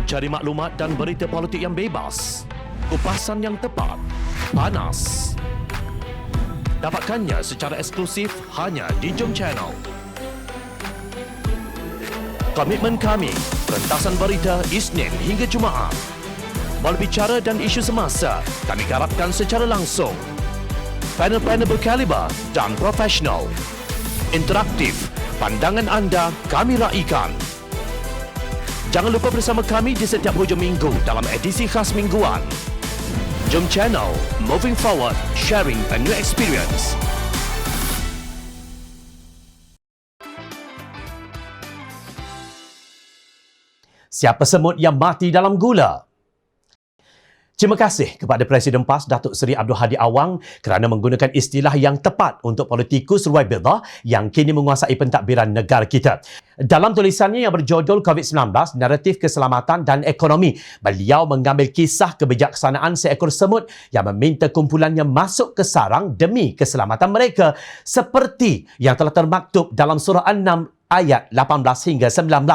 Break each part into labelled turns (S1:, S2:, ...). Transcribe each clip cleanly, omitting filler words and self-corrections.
S1: Cari maklumat dan berita politik yang bebas, kupasan yang tepat, panas. Dapatkannya secara eksklusif hanya di Jom Channel. Komitmen kami, pentasan berita Isnin hingga Jumaat. Berbicara dan isu semasa, kami garapkan secara langsung. Panel-panel berkaliber dan profesional. Interaktif, pandangan anda kami raikan. Jangan lupa bersama kami di setiap hujung minggu dalam edisi khas mingguan. Jom Channel, moving forward, sharing a new experience. Siapa semut yang mati dalam gula? Terima kasih kepada Presiden PAS Datuk Seri Abdul Hadi Awang kerana menggunakan istilah yang tepat untuk politikus Ruai Bildah yang kini menguasai pentadbiran negara kita. Dalam tulisannya yang berjudul COVID-19, Naratif Keselamatan dan Ekonomi, beliau mengambil kisah kebijaksanaan seekor semut yang meminta kumpulannya masuk ke sarang demi keselamatan mereka seperti yang telah termaktub dalam surah An-Naml ayat 18 hingga 19.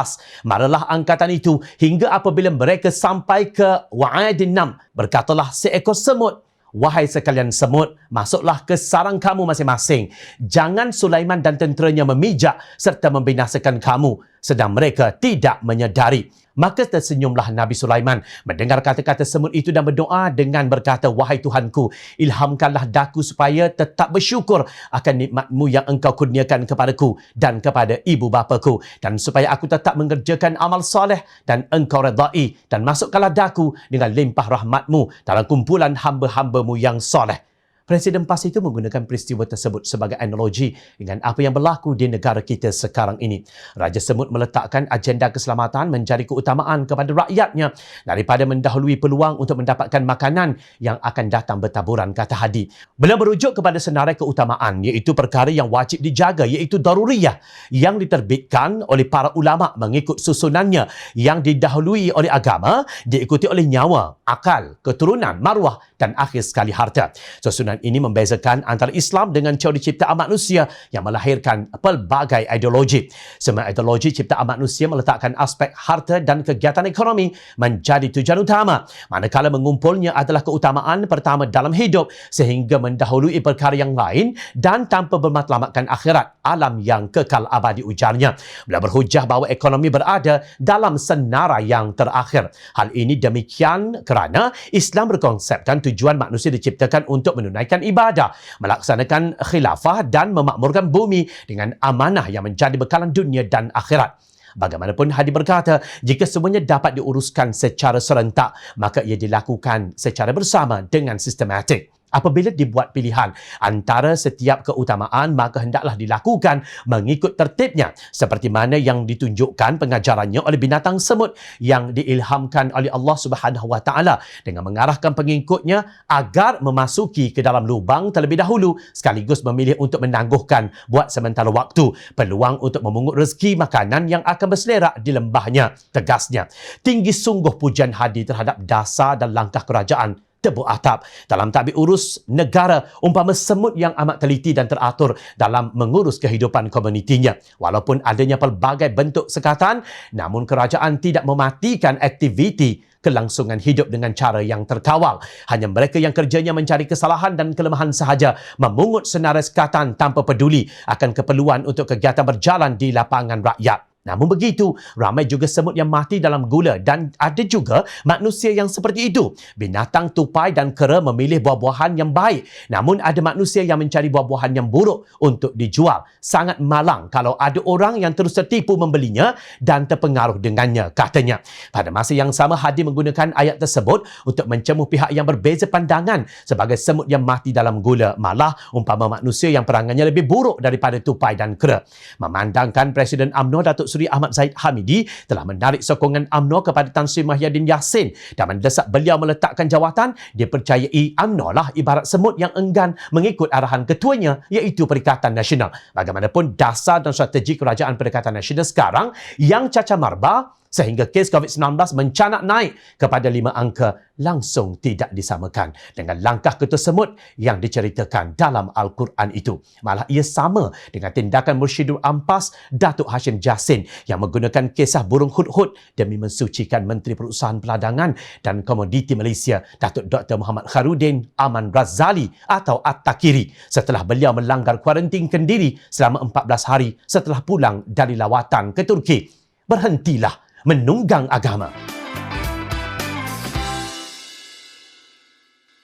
S1: Maralah angkatan itu hingga apabila mereka sampai ke Wa'adin Nam. Berkatalah seekor semut, wahai sekalian semut, masuklah ke sarang kamu masing-masing. Jangan Sulaiman dan tenteranya memijak serta membinasakan kamu, sedang mereka tidak menyedari. Maka tersenyumlah Nabi Sulaiman mendengar kata-kata semut itu dan berdoa dengan berkata, wahai Tuhanku, ilhamkanlah daku supaya tetap bersyukur akan nikmat-Mu yang Engkau kurniakan kepadaku dan kepada ibu bapaku, dan supaya aku tetap mengerjakan amal soleh dan Engkau redai, dan masukkanlah daku dengan limpah rahmat-Mu dalam kumpulan hamba-hamba-Mu yang soleh. Presiden PAS itu menggunakan peristiwa tersebut sebagai analogi dengan apa yang berlaku di negara kita sekarang ini. Raja Semut meletakkan agenda keselamatan menjadi keutamaan kepada rakyatnya daripada mendahului peluang untuk mendapatkan makanan yang akan datang bertaburan, kata Hadi. Beliau merujuk kepada senarai keutamaan iaitu perkara yang wajib dijaga iaitu daruriyah yang diterbitkan oleh para ulama mengikut susunannya yang didahului oleh agama, diikuti oleh nyawa, akal, keturunan, maruah dan akhir sekali harta. Susunan ini membezakan antara Islam dengan teori ciptaan manusia yang melahirkan pelbagai ideologi. Semua ideologi ciptaan manusia meletakkan aspek harta dan kegiatan ekonomi menjadi tujuan utama, manakala mengumpulnya adalah keutamaan pertama dalam hidup sehingga mendahului perkara yang lain dan tanpa bermatlamatkan akhirat, alam yang kekal abadi, ujarnya. Beliau berhujah bahawa ekonomi berada dalam senarai yang terakhir. Hal ini demikian kerana Islam berkonsepkan tujuan manusia diciptakan untuk menunaikan ibadah, melaksanakan khilafah dan memakmurkan bumi dengan amanah yang menjadi bekalan dunia dan akhirat. Bagaimanapun Hadi berkata, jika semuanya dapat diuruskan secara serentak, maka ia dilakukan secara bersama dengan sistematik. Apabila dibuat pilihan antara setiap keutamaan, maka hendaklah dilakukan mengikut tertibnya seperti mana yang ditunjukkan pengajarannya oleh binatang semut yang diilhamkan oleh Allah Subhanahu Wa Taala dengan mengarahkan pengikutnya agar memasuki ke dalam lubang terlebih dahulu sekaligus memilih untuk menangguhkan buat sementara waktu peluang untuk memungut rezeki makanan yang akan berselerak di lembahnya, tegasnya. Tinggi sungguh pujian Hadi terhadap dasar dan langkah kerajaan tebuk atap dalam tadbir urus negara, umpama semut yang amat teliti dan teratur dalam mengurus kehidupan komunitinya. Walaupun adanya pelbagai bentuk sekatan, namun kerajaan tidak mematikan aktiviti kelangsungan hidup dengan cara yang terkawal. Hanya mereka yang kerjanya mencari kesalahan dan kelemahan sahaja memungut senarai sekatan tanpa peduli akan keperluan untuk kegiatan berjalan di lapangan rakyat. Namun begitu, ramai juga semut yang mati dalam gula dan ada juga manusia yang seperti itu. Binatang tupai dan kera memilih buah-buahan yang baik, namun ada manusia yang mencari buah-buahan yang buruk untuk dijual. Sangat malang kalau ada orang yang terus tertipu membelinya dan terpengaruh dengannya, katanya. Pada masa yang sama, Hadi menggunakan ayat tersebut untuk mencemuh pihak yang berbeza pandangan sebagai semut yang mati dalam gula, malah umpama manusia yang perangannya lebih buruk daripada tupai dan kera. Memandangkan Presiden UMNO Datuk Seri Ahmad Zahid Hamidi telah menarik sokongan UMNO kepada Tan Sri Muhyiddin Yassin dan mendesak beliau meletakkan jawatan, dipercayai UMNO lah ibarat semut yang enggan mengikut arahan ketuanya iaitu Perikatan Nasional. Bagaimanapun dasar dan strategi kerajaan Perikatan Nasional sekarang yang cacar marba sehingga kes COVID-19 mencanak naik kepada 5 angka langsung tidak disamakan dengan langkah Ketua Semut yang diceritakan dalam Al-Quran itu. Malah ia sama dengan tindakan Mursyidul Ampas Datuk Hashim Jassin yang menggunakan kisah burung hudhud demi mensucikan Menteri Perusahaan Peladangan dan Komoditi Malaysia Datuk Dr. Muhammad Khairudin Aman Razali atau At-Takiri setelah beliau melanggar kuarantin Kendiri selama 14 hari setelah pulang dari lawatan ke Turki. Berhentilah menunggang agama.